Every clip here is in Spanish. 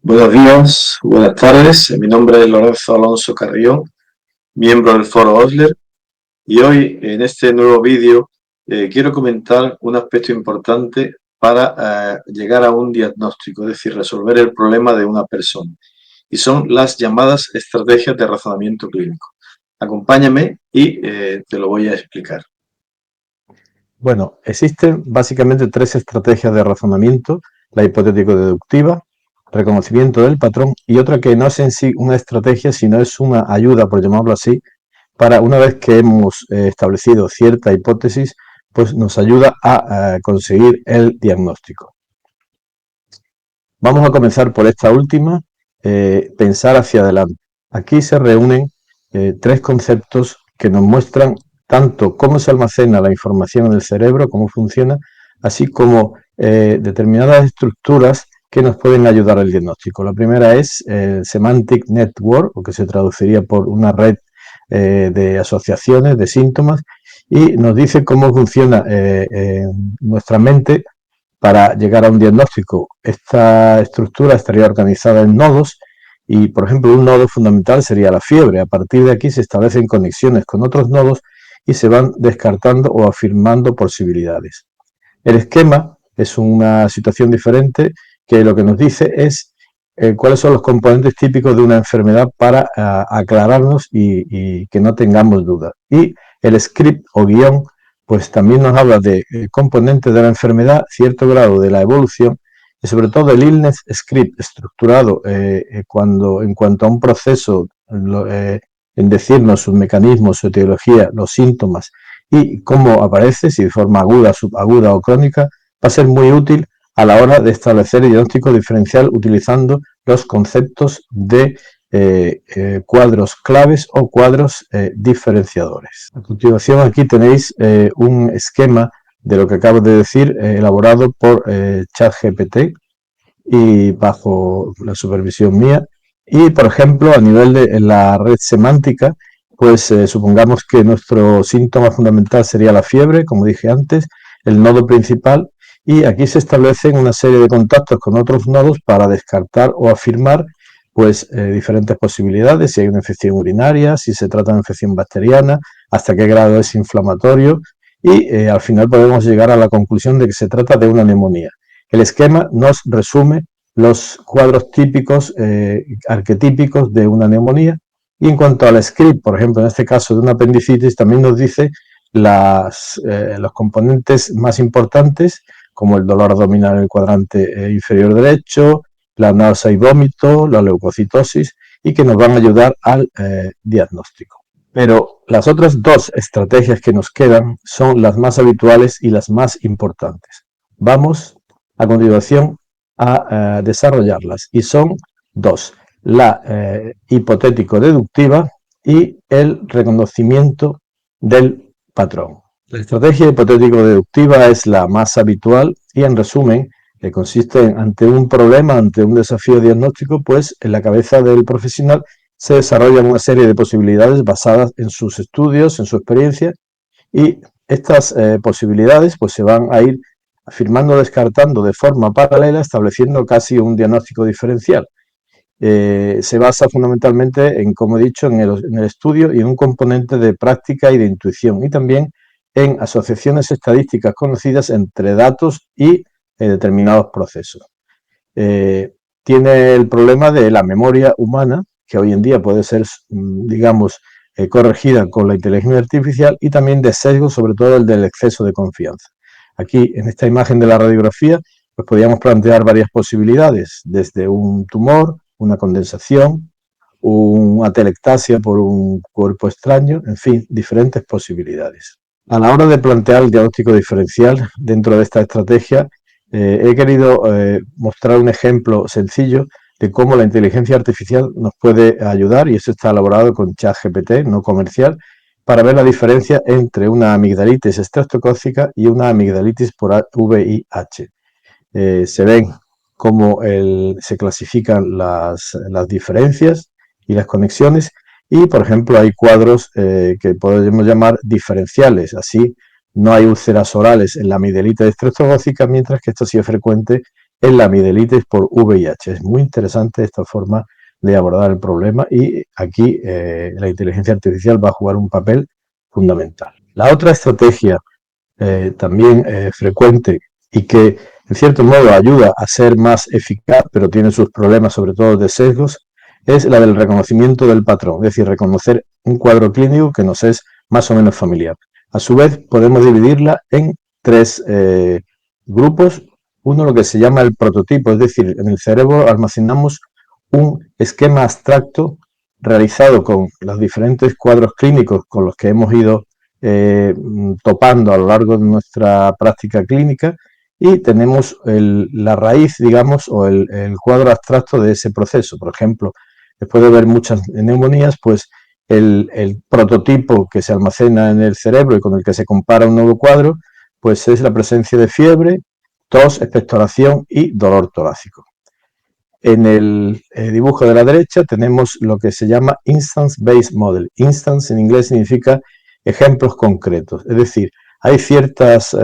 Buenos días, buenas tardes. Mi nombre es Lorenzo Alonso Carrión, miembro del Foro Osler, y hoy en este nuevo vídeo quiero comentar un aspecto importante para llegar a un diagnóstico, es decir, resolver el problema de una persona, y son las llamadas estrategias de razonamiento clínico. Acompáñame y te lo voy a explicar. Bueno, existen básicamente tres estrategias de razonamiento: la hipotético-deductiva, reconocimiento del patrón y otra que no es en sí una estrategia, sino es una ayuda, por llamarlo así, para una vez que hemos establecido cierta hipótesis, pues nos ayuda a conseguir el diagnóstico. Vamos a comenzar por esta última, pensar hacia adelante. Aquí se reúnen tres conceptos que nos muestran tanto cómo se almacena la información en el cerebro, cómo funciona, así como determinadas estructuras que nos pueden ayudar al diagnóstico. La primera es Semantic Network, o que se traduciría por una red de asociaciones, de síntomas, y nos dice cómo funciona nuestra mente para llegar a un diagnóstico. Esta estructura estaría organizada en nodos y, por ejemplo, un nodo fundamental sería la fiebre. A partir de aquí se establecen conexiones con otros nodos y se van descartando o afirmando posibilidades. El esquema es una situación diferente que lo que nos dice es cuáles son los componentes típicos de una enfermedad para aclararnos y que no tengamos dudas. Y el script o guión pues también nos habla de componentes de la enfermedad, cierto grado de la evolución y sobre todo el illness script estructurado en cuanto a un proceso en decirnos sus mecanismos, su etiología, los síntomas y cómo aparece, si de forma aguda, subaguda o crónica, va a ser muy útil a la hora de establecer el diagnóstico diferencial utilizando los conceptos de cuadros claves o cuadros diferenciadores. A continuación aquí tenéis un esquema de lo que acabo de decir, elaborado por ChatGPT y bajo la supervisión mía. Y, por ejemplo, a nivel de la red semántica, pues supongamos que nuestro síntoma fundamental sería la fiebre, como dije antes, el nodo principal, y aquí se establecen una serie de contactos con otros nodos para descartar o afirmar pues diferentes posibilidades, si hay una infección urinaria, si se trata de una infección bacteriana, hasta qué grado es inflamatorio, y al final podemos llegar a la conclusión de que se trata de una neumonía. El esquema nos resume los cuadros típicos, arquetípicos de una neumonía, y en cuanto al script, por ejemplo, en este caso de una apendicitis, también nos dice los componentes más importantes, como el dolor abdominal en el cuadrante inferior derecho, la náusea y vómito, la leucocitosis, y que nos van a ayudar al diagnóstico. Pero las otras dos estrategias que nos quedan son las más habituales y las más importantes. Vamos a continuación a desarrollarlas, y son dos: la hipotético-deductiva y el reconocimiento del patrón. La estrategia hipotético-deductiva es la más habitual y, en resumen, que consiste en, ante un problema, ante un desafío diagnóstico, pues en la cabeza del profesional se desarrollan una serie de posibilidades basadas en sus estudios, en su experiencia, y estas posibilidades pues se van a ir afirmando, descartando de forma paralela, estableciendo casi un diagnóstico diferencial. Se basa fundamentalmente en, como he dicho, en el estudio y en un componente de práctica y de intuición, y también en asociaciones estadísticas conocidas entre datos y determinados procesos. Tiene el problema de la memoria humana, que hoy en día puede ser, digamos, corregida con la inteligencia artificial, y también de sesgo, sobre todo el del exceso de confianza. Aquí, en esta imagen de la radiografía, pues podríamos plantear varias posibilidades, desde un tumor, una condensación, una atelectasia por un cuerpo extraño, en fin, diferentes posibilidades. A la hora de plantear el diagnóstico diferencial dentro de esta estrategia, he querido mostrar un ejemplo sencillo de cómo la inteligencia artificial nos puede ayudar, y esto está elaborado con ChatGPT, no comercial, para ver la diferencia entre una amigdalitis estreptocócica y una amigdalitis por VIH. Se ven cómo se clasifican las diferencias y las conexiones, y, por ejemplo, hay cuadros que podemos llamar diferenciales. Así, no hay úlceras orales en la amigdalitis estreptocócica, mientras que esto sí es frecuente en la amigdalitis por VIH. Es muy interesante esta forma de abordar el problema y aquí la inteligencia artificial va a jugar un papel fundamental. La otra estrategia también frecuente y que en cierto modo ayuda a ser más eficaz, pero tiene sus problemas sobre todo de sesgos, es la del reconocimiento del patrón, es decir, reconocer un cuadro clínico que nos es más o menos familiar. A su vez, podemos dividirla en tres grupos. Uno, lo que se llama el prototipo, es decir, en el cerebro almacenamos un esquema abstracto realizado con los diferentes cuadros clínicos con los que hemos ido topando a lo largo de nuestra práctica clínica y tenemos la raíz, digamos, o el cuadro abstracto de ese proceso. Por ejemplo, después de ver muchas neumonías, pues el prototipo que se almacena en el cerebro y con el que se compara un nuevo cuadro, pues es la presencia de fiebre, tos, expectoración y dolor torácico. En el dibujo de la derecha tenemos lo que se llama Instance-Based Model. Instance en inglés significa ejemplos concretos, es decir, hay ciertas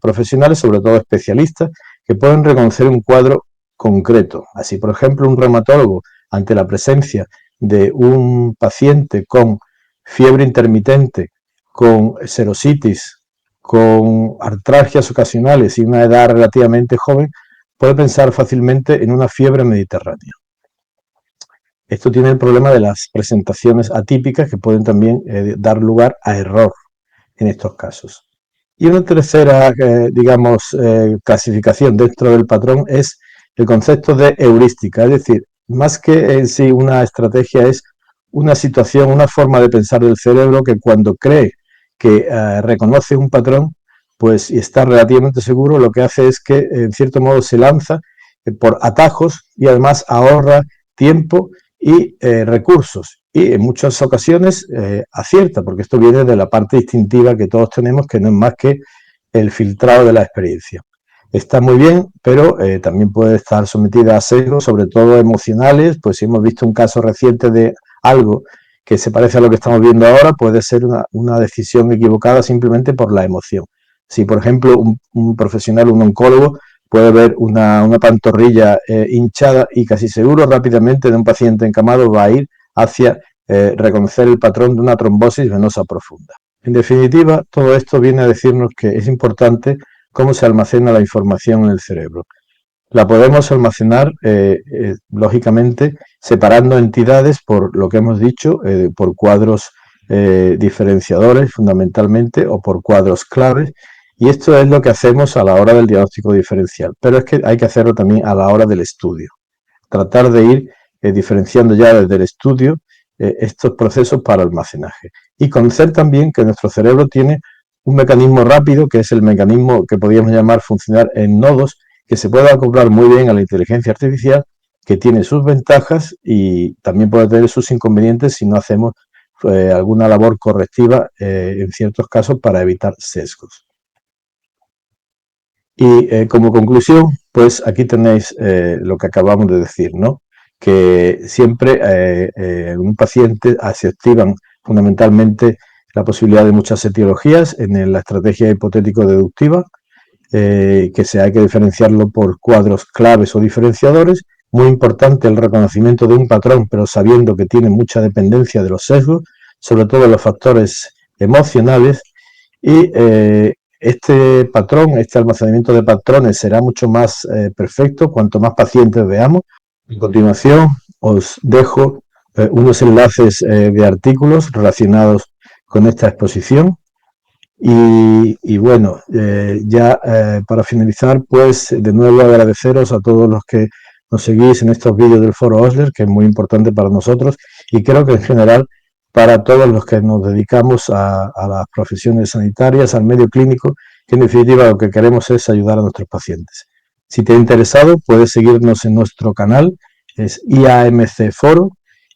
profesionales, sobre todo especialistas, que pueden reconocer un cuadro concreto. Así, por ejemplo, un reumatólogo, ante la presencia de un paciente con fiebre intermitente, con serositis, con artralgias ocasionales y una edad relativamente joven, puede pensar fácilmente en una fiebre mediterránea. Esto tiene el problema de las presentaciones atípicas que pueden también dar lugar a error en estos casos. Y una tercera, digamos, clasificación dentro del patrón es el concepto de heurística, es decir, más que en sí una estrategia es una situación, una forma de pensar del cerebro que cuando cree que reconoce un patrón, pues y está relativamente seguro, lo que hace es que en cierto modo se lanza por atajos y además ahorra tiempo y recursos y en muchas ocasiones acierta, porque esto viene de la parte instintiva que todos tenemos, que no es más que el filtrado de la experiencia. Está muy bien, pero también puede estar sometida a sesgos, sobre todo emocionales, pues si hemos visto un caso reciente de algo que se parece a lo que estamos viendo ahora, puede ser una decisión equivocada simplemente por la emoción. Si, por ejemplo, un profesional, un oncólogo, puede ver una pantorrilla hinchada y casi seguro rápidamente de un paciente encamado va a ir hacia reconocer el patrón de una trombosis venosa profunda. En definitiva, todo esto viene a decirnos que es importante cómo se almacena la información en el cerebro. La podemos almacenar, lógicamente, separando entidades por lo que hemos dicho, por cuadros diferenciadores fundamentalmente o por cuadros claves. Y esto es lo que hacemos a la hora del diagnóstico diferencial, pero es que hay que hacerlo también a la hora del estudio. Tratar de ir diferenciando ya desde el estudio estos procesos para almacenaje. Y conocer también que nuestro cerebro tiene un mecanismo rápido, que es el mecanismo que podríamos llamar funcionar en nodos, que se puede acoplar muy bien a la inteligencia artificial, que tiene sus ventajas y también puede tener sus inconvenientes si no hacemos alguna labor correctiva en ciertos casos para evitar sesgos. Y como conclusión, pues aquí tenéis lo que acabamos de decir, ¿no? Que siempre en un paciente se activan fundamentalmente la posibilidad de muchas etiologías en la estrategia hipotético-deductiva, que hay que diferenciarlo por cuadros claves o diferenciadores. Muy importante el reconocimiento de un patrón, pero sabiendo que tiene mucha dependencia de los sesgos, sobre todo los factores emocionales, y este patrón, este almacenamiento de patrones será mucho más perfecto cuanto más pacientes veamos. A continuación os dejo unos enlaces de artículos relacionados con esta exposición y bueno, para finalizar, pues de nuevo agradeceros a todos los que nos seguís en estos vídeos del Foro Osler, que es muy importante para nosotros y creo que en general para todos los que nos dedicamos a las profesiones sanitarias, al medio clínico, que en definitiva lo que queremos es ayudar a nuestros pacientes. Si te ha interesado, puedes seguirnos en nuestro canal, es IAMC Foro,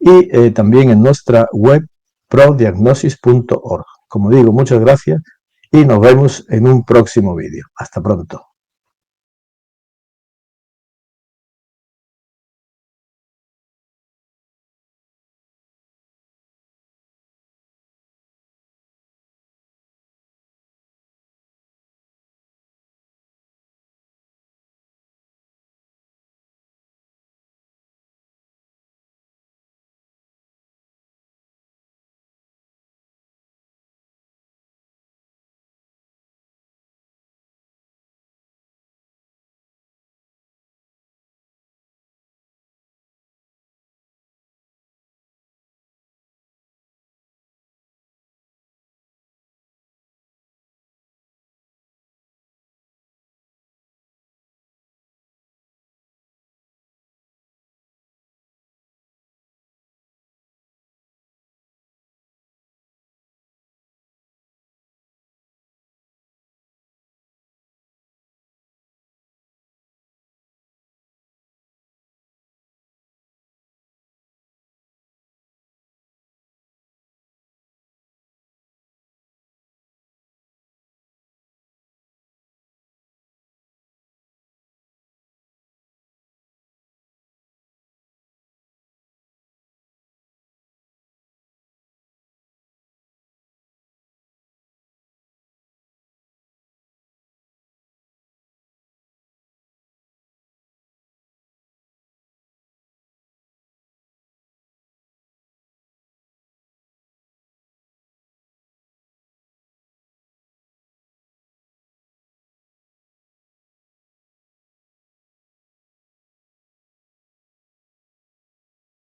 y también en nuestra web prodiagnosis.org. Como digo, muchas gracias y nos vemos en un próximo vídeo. Hasta pronto.